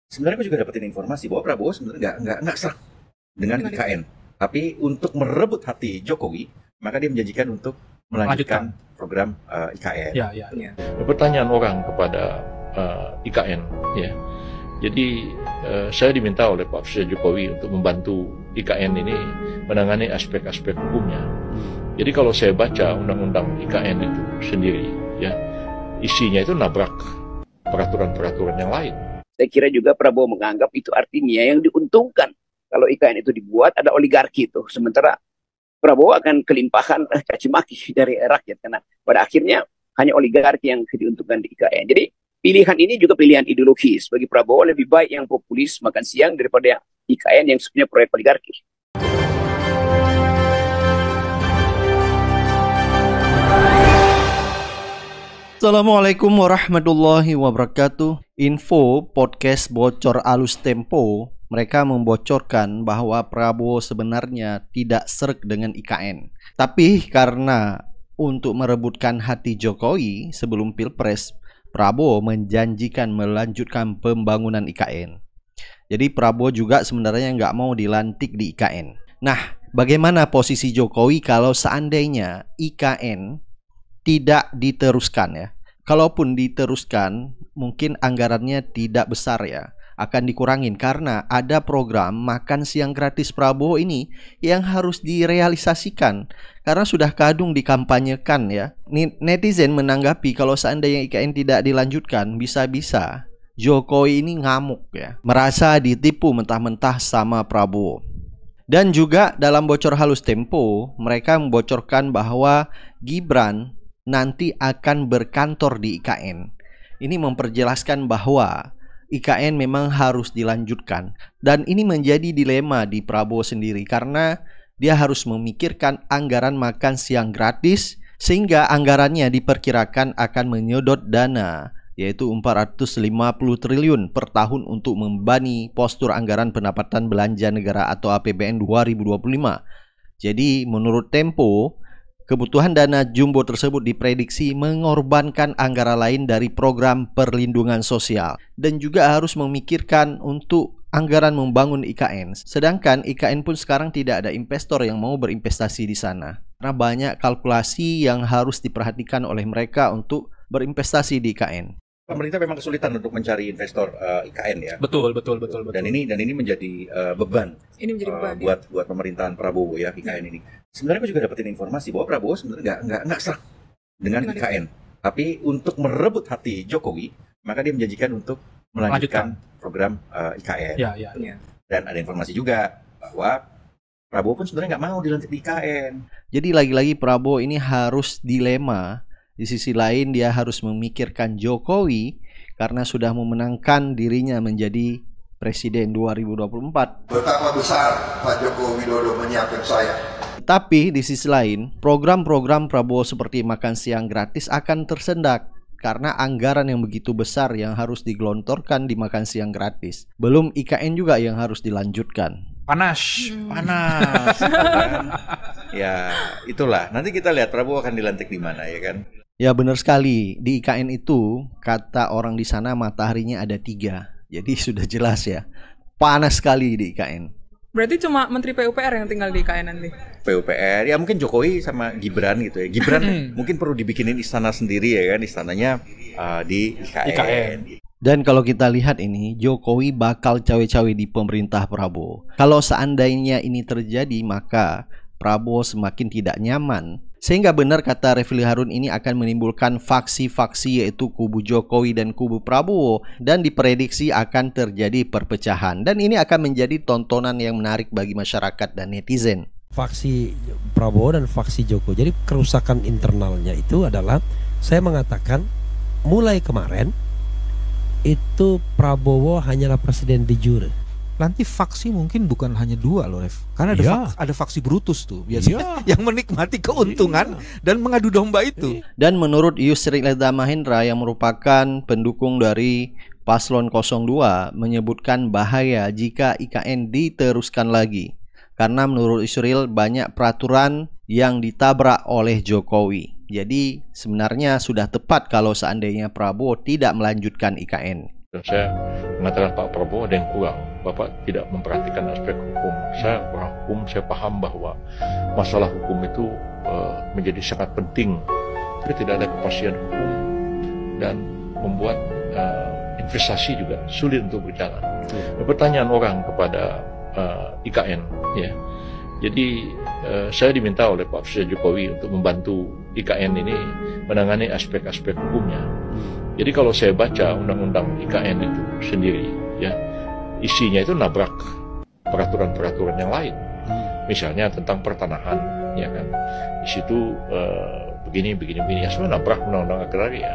Sebenarnya aku juga dapetin informasi bahwa Prabowo sebenarnya nggak serak dengan IKN, tapi untuk merebut hati Jokowi, maka dia menjanjikan untuk melanjutkan program IKN. Ya. Pertanyaan orang kepada IKN, ya. Jadi saya diminta oleh Pak Presiden Jokowi untuk membantu IKN ini menangani aspek-aspek hukumnya. Jadi kalau saya baca undang-undang IKN itu sendiri, ya, isinya itu nabrak peraturan-peraturan yang lain. Saya kira juga Prabowo menganggap itu artinya yang diuntungkan kalau IKN itu dibuat ada oligarki itu. Sementara Prabowo akan kelimpahan caci maki dari rakyat karena pada akhirnya hanya oligarki yang diuntungkan di IKN. Jadi pilihan ini juga pilihan ideologis bagi Prabowo, lebih baik yang populis makan siang daripada yang IKN yang sebenarnya proyek oligarki. Assalamualaikum warahmatullahi wabarakatuh. Info podcast bocor alus Tempo, mereka membocorkan bahwa Prabowo sebenarnya tidak sreg dengan IKN. Tapi karena untuk merebutkan hati Jokowi sebelum Pilpres, Prabowo menjanjikan melanjutkan pembangunan IKN. Jadi Prabowo juga sebenarnya nggak mau dilantik di IKN. Nah, bagaimana posisi Jokowi kalau seandainya IKN tidak diteruskan ya? Kalaupun diteruskan, mungkin anggarannya tidak besar ya, akan dikurangin karena ada program makan siang gratis Prabowo ini yang harus direalisasikan karena sudah kadung dikampanyekan ya. Netizen menanggapi kalau seandainya IKN tidak dilanjutkan, bisa-bisa Jokowi ini ngamuk ya, merasa ditipu mentah-mentah sama Prabowo. Dan juga dalam bocor halus Tempo, mereka membocorkan bahwa Gibran nanti akan berkantor di IKN. Ini memperjelaskan bahwa IKN memang harus dilanjutkan. Dan ini menjadi dilema di Prabowo sendiri karena dia harus memikirkan anggaran makan siang gratis sehingga anggarannya diperkirakan akan menyedot dana yaitu 450 triliun per tahun untuk membebani postur anggaran pendapatan belanja negara atau APBN 2025. Jadi menurut Tempo, kebutuhan dana jumbo tersebut diprediksi mengorbankan anggaran lain dari program perlindungan sosial dan juga harus memikirkan untuk anggaran membangun IKN. Sedangkan IKN pun sekarang tidak ada investor yang mau berinvestasi di sana. Karena banyak kalkulasi yang harus diperhatikan oleh mereka untuk berinvestasi di IKN. Pemerintah memang kesulitan untuk mencari investor IKN ya. Betul. Dan ini menjadi beban. Ini menjadi beban buat pemerintahan Prabowo ya IKN ini. Sebenarnya aku juga dapetin informasi bahwa Prabowo sebenarnya nggak serak dengan IKN, tapi untuk merebut hati Jokowi, maka dia menjanjikan untuk melanjutkan program IKN. Ya. Dan ada informasi juga bahwa Prabowo pun sebenarnya nggak mau dilantik di IKN. Jadi lagi-lagi Prabowo ini harus dilema. Di sisi lain dia harus memikirkan Jokowi karena sudah memenangkan dirinya menjadi Presiden 2024. Betapa besar Pak Joko Widodo menyiapkan saya. Tapi di sisi lain, program-program Prabowo seperti makan siang gratis akan tersendat karena anggaran yang begitu besar yang harus digelontorkan di makan siang gratis. Belum IKN juga yang harus dilanjutkan. Panas. Ya, itulah. Nanti kita lihat Prabowo akan dilantik di mana ya kan? Ya benar sekali, di IKN itu kata orang di sana mataharinya ada 3. Jadi sudah jelas ya, panas sekali di IKN. Berarti cuma Menteri PUPR yang tinggal di IKN nanti? PUPR, ya mungkin Jokowi sama Gibran gitu ya. Gibran mungkin perlu dibikinin istana sendiri ya kan, istananya di IKN. Dan kalau kita lihat ini, Jokowi bakal cawe-cawe di pemerintah Prabowo. Kalau seandainya ini terjadi, maka Prabowo semakin tidak nyaman. Sehingga benar kata Refli Harun ini akan menimbulkan faksi-faksi yaitu kubu Jokowi dan kubu Prabowo. Dan diprediksi akan terjadi perpecahan. Dan ini akan menjadi tontonan yang menarik bagi masyarakat dan netizen. Faksi Prabowo dan faksi Jokowi. Jadi kerusakan internalnya itu adalah, saya mengatakan mulai kemarin itu Prabowo hanyalah presiden de jure. Nanti faksi mungkin bukan hanya 2 loh, Ref. Karena ada faksi Brutus tuh biasanya yang menikmati keuntungan dan mengadu domba itu. Dan menurut Yusril Iza Mahendra yang merupakan pendukung dari Paslon 02 menyebutkan bahaya jika IKN diteruskan lagi. Karena menurut Yusril banyak peraturan yang ditabrak oleh Jokowi. Jadi sebenarnya sudah tepat kalau seandainya Prabowo tidak melanjutkan IKN. Dan saya mengatakan Pak Prabowo ada yang kurang. Bapak tidak memperhatikan aspek hukum. Saya orang hukum, saya paham bahwa masalah hukum itu menjadi sangat penting. Tapi tidak ada kepastian hukum dan membuat investasi juga sulit untuk berjalan. Pertanyaan orang kepada IKN, ya. Jadi saya diminta oleh Pak Presiden Jokowi untuk membantu IKN ini menangani aspek-aspek hukumnya. Jadi kalau saya baca undang-undang IKN itu sendiri, ya, isinya itu nabrak peraturan-peraturan yang lain. Misalnya tentang pertanahan, ya kan. Di situ begini, ya semua nabrak undang-undang agraria.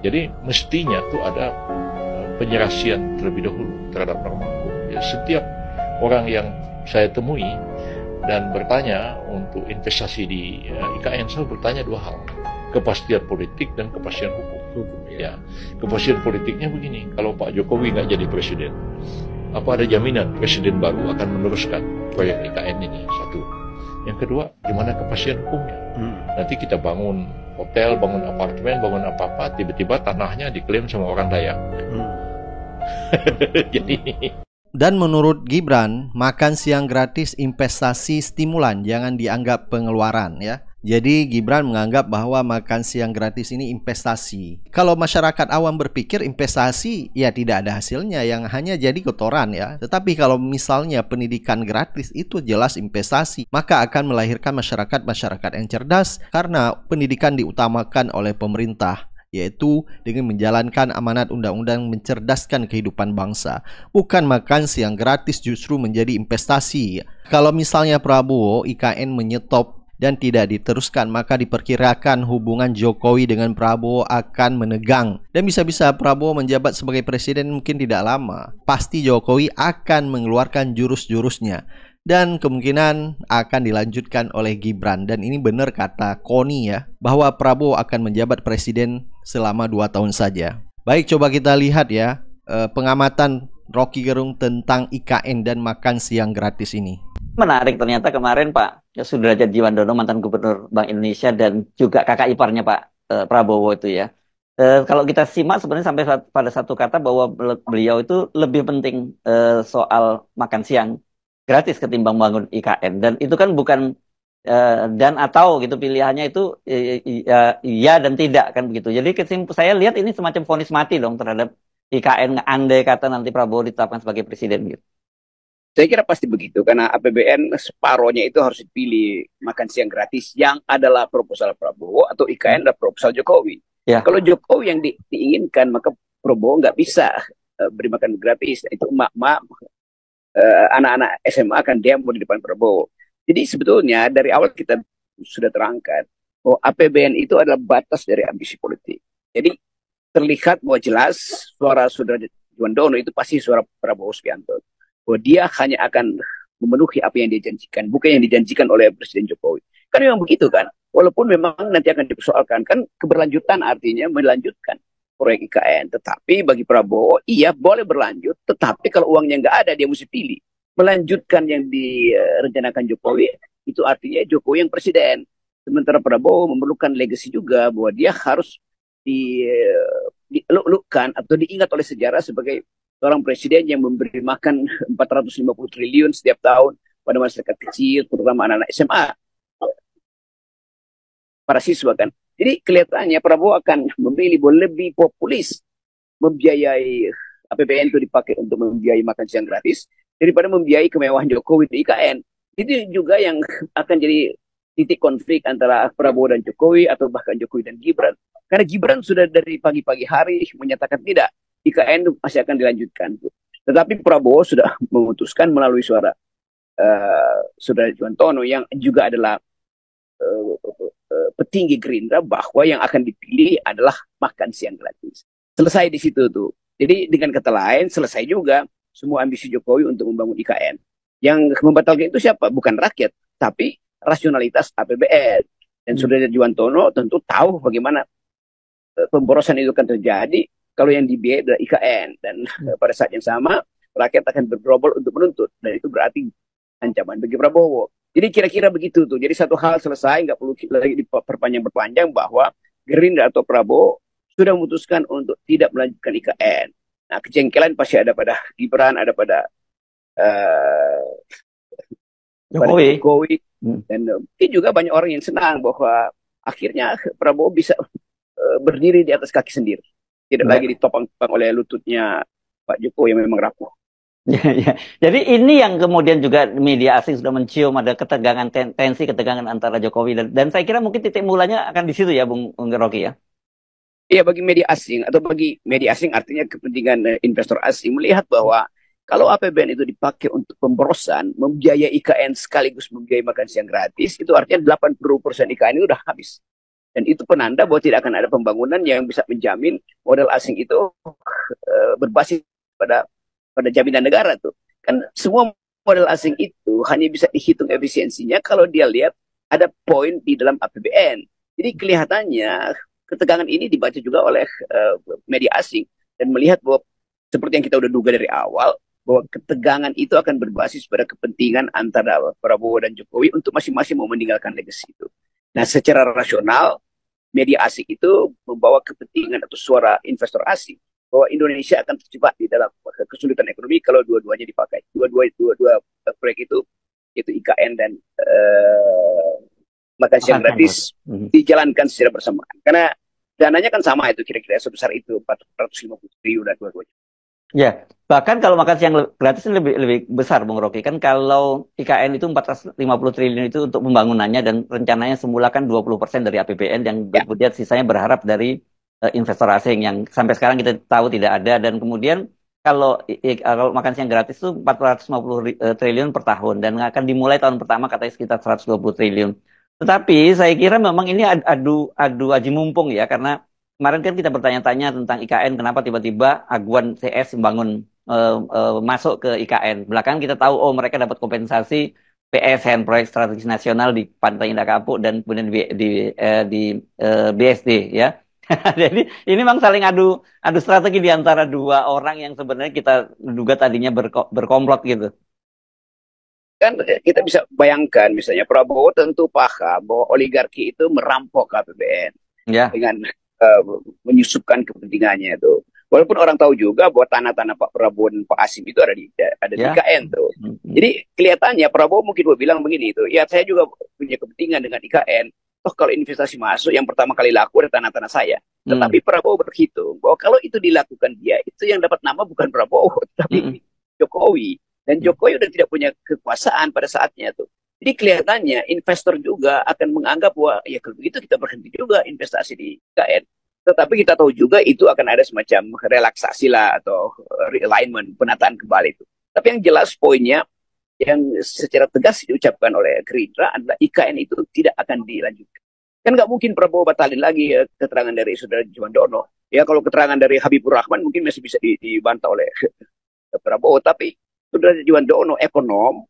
Jadi mestinya tuh ada penyelesaian terlebih dahulu terhadap norma hukum. Ya, setiap orang yang saya temui dan bertanya untuk investasi di IKN, saya bertanya dua hal: kepastian politik dan kepastian hukum. Ya, kepastian politiknya begini: kalau Pak Jokowi nggak jadi presiden, apa ada jaminan presiden baru akan meneruskan proyek IKN ini? Satu. Yang kedua, gimana kepastian hukumnya? Nanti kita bangun hotel, bangun apartemen, bangun apa-apa, tiba-tiba tanahnya diklaim sama orang Dayak. Jadi. Dan menurut Gibran, makan siang gratis investasi stimulan, jangan dianggap pengeluaran, ya. Jadi Gibran menganggap bahwa makan siang gratis ini investasi. Kalau masyarakat awam berpikir investasi, ya tidak ada hasilnya, yang hanya jadi kotoran, ya. Tetapi kalau misalnya pendidikan gratis itu jelas investasi, maka akan melahirkan masyarakat yang cerdas karena pendidikan diutamakan oleh pemerintah, yaitu dengan menjalankan amanat undang-undang mencerdaskan kehidupan bangsa. Bukan makan siang gratis justru menjadi investasi. Kalau misalnya Prabowo, IKN menyetop dan tidak diteruskan, maka diperkirakan hubungan Jokowi dengan Prabowo akan menegang. Dan bisa-bisa Prabowo menjabat sebagai presiden mungkin tidak lama. Pasti Jokowi akan mengeluarkan jurus-jurusnya. Dan kemungkinan akan dilanjutkan oleh Gibran. Dan ini benar kata Koni, ya, bahwa Prabowo akan menjabat presiden selama 2 tahun saja. Baik, coba kita lihat, ya, pengamatan Rocky Gerung tentang IKN dan makan siang gratis ini. Menarik ternyata kemarin Pak Sudrajat Djiwandono, mantan gubernur Bank Indonesia, dan juga kakak iparnya Pak Prabowo itu, ya. Kalau kita simak sebenarnya sampai pada satu kata bahwa beliau itu lebih penting soal makan siang gratis ketimbang bangun IKN. Dan itu kan bukan dan atau gitu, pilihannya itu iya dan tidak kan begitu. Jadi saya lihat ini semacam vonis mati dong terhadap IKN andai kata nanti Prabowo ditetapkan sebagai presiden gitu. Saya kira pasti begitu, karena APBN separohnya itu harus dipilih makan siang gratis yang adalah proposal Prabowo atau IKN adalah proposal Jokowi. Ya. Kalau Jokowi yang diinginkan, maka Prabowo nggak bisa beri makan gratis. Itu emak-emak, anak-anak SMA akan demo di depan Prabowo. Jadi sebetulnya dari awal kita sudah terangkan bahwa APBN itu adalah batas dari ambisi politik. Jadi terlihat bahwa jelas suara Sudrajat Djiwandono itu pasti suara Prabowo Subianto. Bahwa dia hanya akan memenuhi apa yang dia janjikan, bukan yang dijanjikan oleh Presiden Jokowi. Kan memang begitu kan, walaupun memang nanti akan dipersoalkan, kan keberlanjutan artinya melanjutkan proyek IKN. Tetapi bagi Prabowo, iya boleh berlanjut, tetapi kalau uangnya nggak ada, dia mesti pilih. Melanjutkan yang direncanakan Jokowi, itu artinya Jokowi yang presiden. Sementara Prabowo memerlukan legacy juga, bahwa dia harus dieluk-elukkan atau diingat oleh sejarah sebagai seorang presiden yang memberi makan 450 triliun setiap tahun pada masyarakat kecil, terutama anak-anak SMA, para siswa kan. Jadi kelihatannya Prabowo akan memilih lebih populis membiayai APBN itu dipakai untuk membiayai makan siang gratis daripada membiayai kemewahan Jokowi di IKN. Itu juga yang akan jadi titik konflik antara Prabowo dan Jokowi atau bahkan Jokowi dan Gibran. Karena Gibran sudah dari pagi-pagi hari menyatakan tidak, IKN itu masih akan dilanjutkan. Tetapi Prabowo sudah memutuskan melalui suara Sudrajat Djiwandono yang juga adalah petinggi Gerindra bahwa yang akan dipilih adalah makan siang gratis. Selesai di situ tuh. Jadi dengan kata lain selesai juga semua ambisi Jokowi untuk membangun IKN. Yang membatalkan itu siapa? Bukan rakyat, tapi rasionalitas APBN. Dan Sudrajat Djiwandono tentu tahu bagaimana pemborosan itu akan terjadi kalau yang dibiayai adalah IKN. Dan pada saat yang sama rakyat akan bergerombol untuk menuntut, dan itu berarti ancaman bagi Prabowo. Jadi kira-kira begitu tuh. Jadi satu hal selesai, nggak perlu lagi diperpanjang-perpanjang bahwa Gerindra atau Prabowo sudah memutuskan untuk tidak melanjutkan IKN. Nah, kejengkelan pasti ada pada Gibran, ada pada Jokowi. Dan mungkin juga banyak orang yang senang bahwa akhirnya Prabowo bisa berdiri di atas kaki sendiri. Tidak lagi ditopang oleh lututnya Pak Jokowi yang memang rapuh. Ya. Jadi ini yang kemudian juga media asing sudah mencium ada ketegangan, tensi ketegangan antara Jokowi dan saya kira mungkin titik mulanya akan di situ ya, Bung Rocky ya. Iya, bagi media asing artinya kepentingan investor asing melihat bahwa kalau APBN itu dipakai untuk pemborosan, membiayai IKN sekaligus membiayai makan siang gratis, itu artinya 80% IKN itu udah habis. Dan itu penanda bahwa tidak akan ada pembangunan yang bisa menjamin modal asing itu berbasis pada jaminan negara tuh. Kan semua modal asing itu hanya bisa dihitung efisiensinya kalau dia lihat ada poin di dalam APBN. Jadi kelihatannya ketegangan ini dibaca juga oleh media asing dan melihat bahwa seperti yang kita udah duga dari awal, bahwa ketegangan itu akan berbasis pada kepentingan antara Prabowo dan Jokowi untuk masing-masing mau meninggalkan legacy itu. Nah, secara rasional, media asing itu membawa kepentingan atau suara investor asing bahwa Indonesia akan terjebak di dalam kesulitan ekonomi kalau dua-duanya dipakai. Dua proyek itu, yaitu IKN dan makan siang gratis, dijalankan secara bersamaan. Karena dananya kan sama itu, kira-kira sebesar itu, 450 triliun dan dua-duanya. Ya, bahkan kalau makan siang gratis lebih besar, Bung Rocky. Kan kalau IKN itu 450 triliun itu untuk pembangunannya dan rencananya semula kan 20% dari APBN yang kemudian sisanya berharap dari investor asing yang sampai sekarang kita tahu tidak ada. Dan kemudian kalau makan siang gratis itu 450 triliun per tahun dan akan dimulai tahun pertama katanya sekitar 120 triliun. Tetapi saya kira memang ini adu aji mumpung ya, karena kemarin kan kita bertanya-tanya tentang IKN, kenapa tiba-tiba Aguan CS membangun masuk ke IKN. Belakangan kita tahu, mereka dapat kompensasi PSN, Proyek Strategis Nasional di Pantai Indah Kapuk dan kemudian di BSD ya. Jadi ini memang saling adu strategi di antara dua orang yang sebenarnya kita duga tadinya berkomplot gitu. Kan kita bisa bayangkan misalnya Prabowo tentu paham bahwa oligarki itu merampok APBN dengan menyusupkan kepentingannya itu. Walaupun orang tahu juga bahwa tanah-tanah Pak Prabowo dan Pak Hasim itu ada di IKN tuh. Jadi kelihatannya Prabowo mungkin bilang begini itu, ya saya juga punya kepentingan dengan IKN. Toh kalau investasi masuk yang pertama kali laku ada tanah-tanah saya. Tetapi Prabowo berhitung bahwa kalau itu dilakukan dia, itu yang dapat nama bukan Prabowo, tapi Jokowi. Dan Jokowi udah tidak punya kekuasaan pada saatnya tuh. Jadi kelihatannya investor juga akan menganggap bahwa ya kalau begitu kita berhenti juga investasi di IKN. Tetapi kita tahu juga itu akan ada semacam relaksasi lah atau realignment, penataan kembali itu. Tapi yang jelas poinnya yang secara tegas diucapkan oleh Gerindra adalah IKN itu tidak akan dilanjutkan. Kan nggak mungkin Prabowo batalin lagi keterangan dari Saudara Juwandono. Ya kalau keterangan dari Habibur Rahman mungkin masih bisa dibantah oleh Prabowo. Tapi Saudara Juwandono ekonom,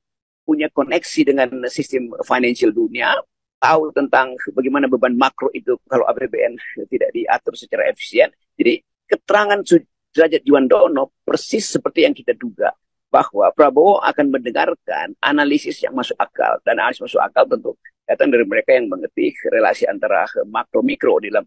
punya koneksi dengan sistem financial dunia, tahu tentang bagaimana beban makro itu kalau APBN tidak diatur secara efisien. Jadi keterangan Derajat Juwandono persis seperti yang kita duga, bahwa Prabowo akan mendengarkan analisis yang masuk akal. Dan analisis masuk akal tentu datang dari mereka yang mengerti relasi antara makro mikro dalam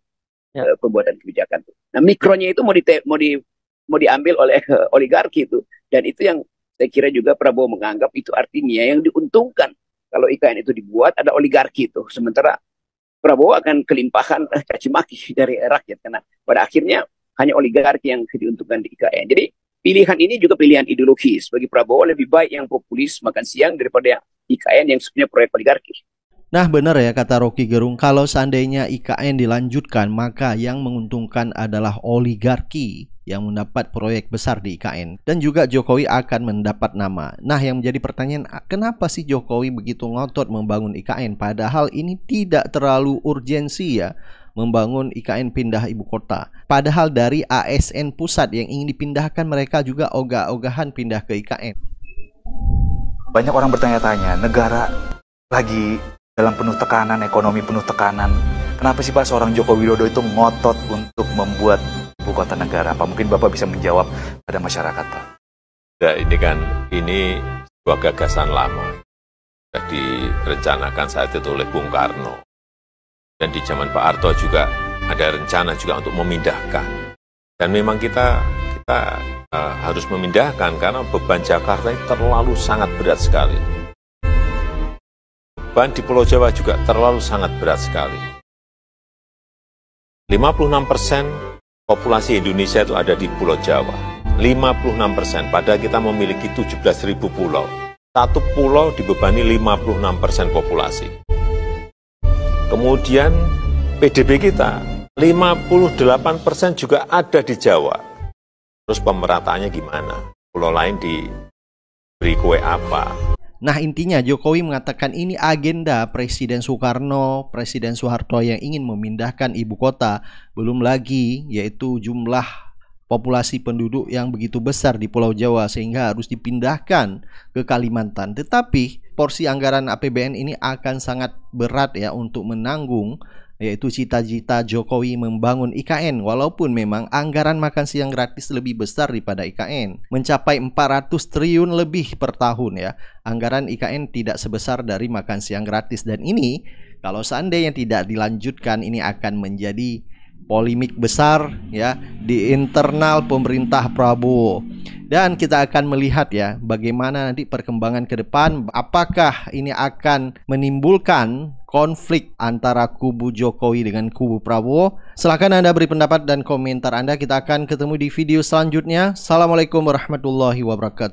pembuatan kebijakan. Nah mikronya itu mau diambil oleh oligarki itu, dan itu yang saya kira juga Prabowo menganggap itu artinya yang diuntungkan kalau IKN itu dibuat ada oligarki itu. Sementara Prabowo akan kelimpahan caci maki dari rakyat karena pada akhirnya hanya oligarki yang diuntungkan di IKN. Jadi pilihan ini juga pilihan ideologis. Bagi Prabowo lebih baik yang populis makan siang daripada yang IKN yang sebenarnya proyek oligarki. Nah benar ya kata Rocky Gerung, kalau seandainya IKN dilanjutkan maka yang menguntungkan adalah oligarki yang mendapat proyek besar di IKN. Dan juga Jokowi akan mendapat nama. Nah yang menjadi pertanyaan, kenapa sih Jokowi begitu ngotot membangun IKN? Padahal ini tidak terlalu urgensi ya, membangun IKN pindah ibu kota. Padahal dari ASN pusat yang ingin dipindahkan mereka juga ogah-ogahan pindah ke IKN. Banyak orang bertanya-tanya, negara lagi dalam penuh tekanan, ekonomi penuh tekanan. Kenapa sih Pak seorang Joko Widodo itu ngotot untuk membuat ibu kota negara? Apa mungkin Bapak bisa menjawab pada masyarakat Pak? Ya, ini sebuah gagasan lama. Sudah direncanakan saat itu oleh Bung Karno. Dan di zaman Pak Harto juga ada rencana juga untuk memindahkan. Dan memang kita kita harus memindahkan karena beban Jakarta ini terlalu sangat berat sekali. Beban di Pulau Jawa juga terlalu sangat berat sekali. 56% populasi Indonesia itu ada di Pulau Jawa. 56%, padahal kita memiliki 17.000 pulau. Satu pulau dibebani 56% populasi. Kemudian PDB kita 58% juga ada di Jawa. Terus pemerataannya gimana? Pulau lain diberi kue apa? Nah, intinya Jokowi mengatakan ini agenda Presiden Soekarno, Presiden Soeharto yang ingin memindahkan ibu kota. Belum lagi yaitu jumlah populasi penduduk yang begitu besar di Pulau Jawa sehingga harus dipindahkan ke Kalimantan. Tetapi porsi anggaran APBN ini akan sangat berat ya untuk menanggung yaitu cita-cita Jokowi membangun IKN, walaupun memang anggaran makan siang gratis lebih besar daripada IKN, mencapai 400 triliun lebih per tahun ya. Anggaran IKN tidak sebesar dari makan siang gratis, dan ini kalau seandainya tidak dilanjutkan ini akan menjadi polemik besar ya di internal pemerintah Prabowo. Dan kita akan melihat ya bagaimana nanti perkembangan ke depan, apakah ini akan menimbulkan konflik antara kubu Jokowi dengan kubu Prabowo. Silakan Anda beri pendapat dan komentar Anda. Kita akan ketemu di video selanjutnya. Assalamualaikum warahmatullahi wabarakatuh.